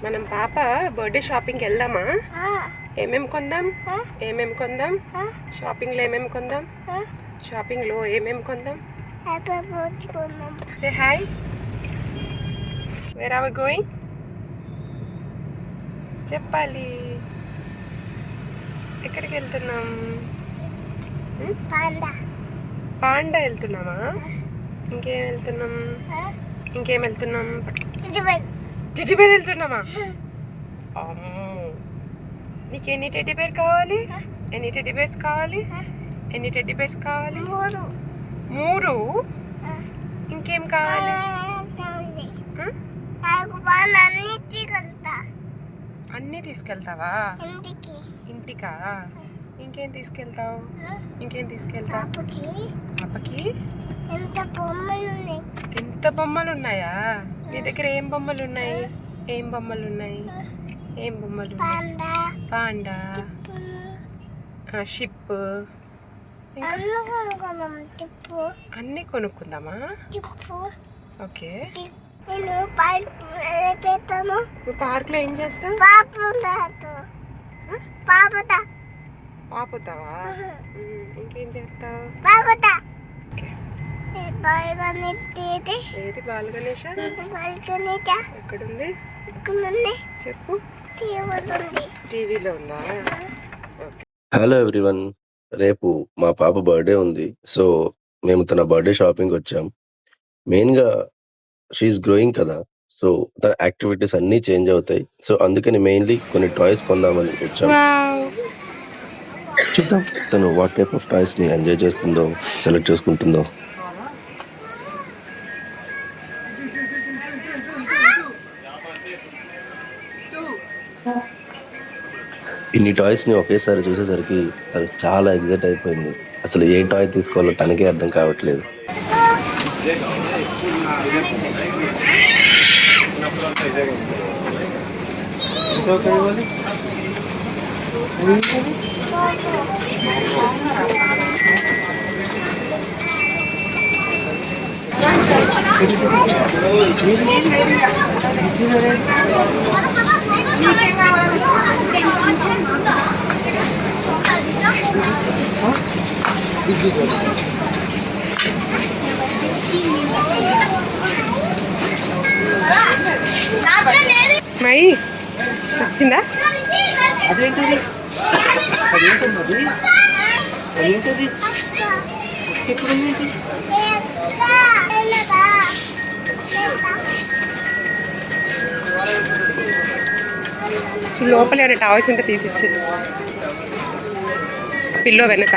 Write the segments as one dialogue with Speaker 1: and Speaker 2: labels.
Speaker 1: మనం పాప బర్త్డే షాపింగ్కి వెళ్దామా? ఏమేమి కొందాం? ఏమేమి కొందాం? షాపింగ్లో ఏమేమి కొందాం? షాపింగ్లో ఏమేమి కొందాం? Say hi. Where are we going? చెప్పాలి. ఎక్కడికి వెళ్తున్నాం? పాండా వెళ్తున్నామా? ఇంకేం వెళ్తున్నాం? ఇంకేం వెళ్తున్నాం? జిజిబేర్ వెళ్తున్నామా? అమ్మో, నీకు ఎన్ని టెడ్డీ బేర్ కావాలి? ఎన్ని టెడ్డీ బేర్స్ కావాలి? ఎన్ని టెడ్డీ బేర్స్ కావాలి? 3. ఇంకేం కావాలి? అన్నీ తీసుకెళ్తావా? ఇంటికా? ఇంకేం తీసుకెళ్తావు? ఇంకేం తీసుకెళ్తావు? పాపకి ఎంత బొమ్మలు ఉన్నాయా? నీ దగ్గర ఏం బొమ్మలు ఉన్నాయి? ఏం బొమ్మలు ఉన్నాయి? ఏం బొమ్మలు? Panda, ship. అన్నీ కొనుక్కుందామా? ఓకే. నువ్వు పార్క్లో ఏం చేస్తావు? పాపుతావా? ఇంకేం చేస్తావు? ఏది బాల్ గణేష? ఎక్కడుంది? చెప్పు. టీవీలో ఉందా?
Speaker 2: హలో ఎవ్రీవన్, రేపు మా పాప బర్త్డే ఉంది. సో మేము తన బర్త్డే షాపింగ్ వచ్చాం. మెయిన్గా షీఈస్ గ్రోయింగ్ కదా, సో తన యాక్టివిటీస్ అన్నీ చేంజ్ అవుతాయి. సో అందుకని మెయిన్లీ కొన్ని టాయ్స్ కొందామని వచ్చాం. చూద్దాం తను వాట్ టైప్ ఆఫ్ టాయ్స్ ని ఎంజాయ్ చేస్తుందో, సెలెక్ట్ చేసుకుంటుందో. ఇన్ని టాయ్స్ ని ఒకేసారి చూసేసరికి తను చాలా ఎగ్జైట్ అయిపోయింది. అసలు ఏ టాయ్ తీసుకోవాలో తనకే అర్థం కావట్లేదు.
Speaker 1: మై వచ్చిందా? లోపల ఏమైనా టాయ్స్ ఉంటే తీసిచ్చి పిల్లో వెనక.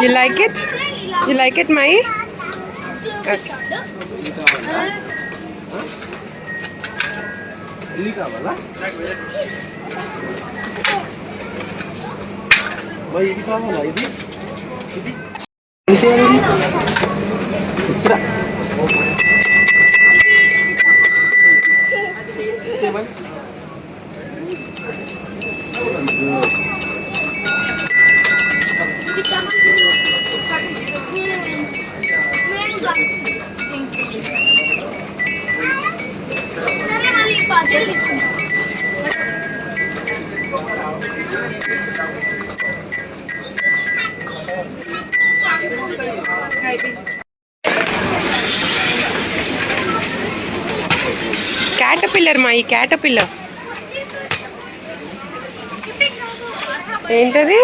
Speaker 1: You like it? You like it, Mai? Okay.
Speaker 2: ఇది కావాలా? ఇది కావాలా? ఇది ఇక్కడ
Speaker 1: క్యాటర్పిల్లర్ మా, ఈ క్యాటర్పిల్లర్ ఏంటది?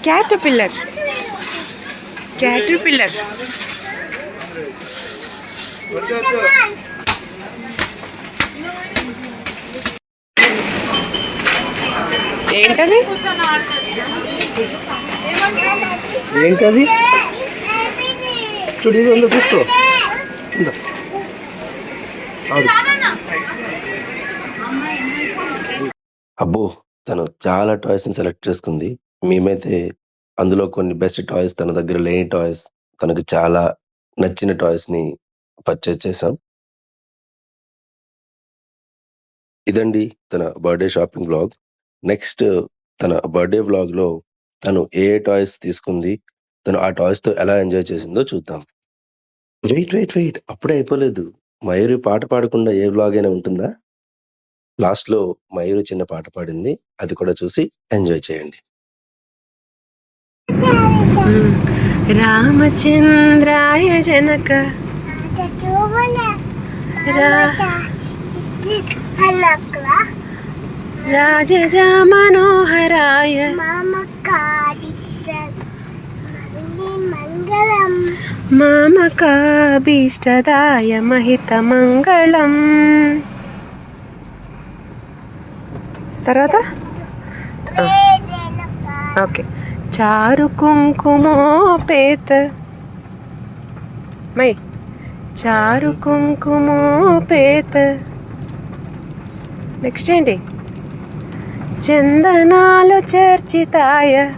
Speaker 1: క్యాటర్పిల్లర్. క్యాటర్పిల్లర్ ఏంటది?
Speaker 2: ఏంటది? చూడు, ఇది తీసుకో. అబ్బో, తను చాలా టాయ్స్ ని సెలెక్ట్ చేసుకుంది. మేమైతే అందులో కొన్ని బెస్ట్ టాయ్స్, తన దగ్గర లేని టాయ్స్, తనకు చాలా నచ్చిన టాయ్స్ ని పర్చేజ్ చేసాం. ఇదండి తన బర్త్డే షాపింగ్ వ్లాగ్. నెక్స్ట్ తన బర్త్డే వ్లాగ్ లో తను ఏ టాయ్స్ తీసుకుంది, తను ఆ టాయ్స్‌తో ఎలా ఎంజాయ్ చేసిందో చూద్దాం. వెయిట్. అప్పుడే అయిపోలేదు. మయూరి పాట పాడకుండా ఏ వ్లాగ్ అయినా ఉంటుందా? లాస్ట్‌లో మయూరి చిన్న పాట పాడింది. అది కూడా చూసి ఎంజాయ్ చేయండి.
Speaker 1: రామచంద్రాయ జనక రాజజ మనోహరాయ మామకాభీష్టదాయ మహితమంగళం. తర్వాత ఓకే. చారు కుంకుమోపేత మై చారు కుంకుమోపేత. నెక్స్ట్ ఏంటి? చందనాలు చర్చితాయ.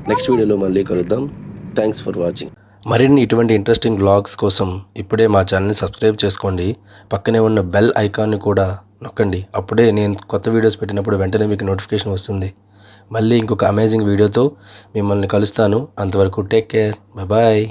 Speaker 2: నెక్స్ట్ వీడియోలో మళ్ళీ కలుద్దాం. Thanks for watching. మరిన్ని ఇటువంటి ఇంట్రెస్టింగ్ వ్లాగ్స్ కోసం ఇప్పుడే మా ఛానల్ని సబ్స్క్రైబ్ చేసుకోండి. పక్కనే ఉన్న బెల్ ఐకాన్ని కూడా నొక్కండి. అప్పుడే నేను కొత్త వీడియోస్ పెట్టినప్పుడు వెంటనే మీకు నోటిఫికేషన్ వస్తుంది. మళ్ళీ ఇంకొక అమేజింగ్ వీడియోతో మిమ్మల్ని కలుస్తాను. అంతవరకు టేక్ కేర్. బాయ్.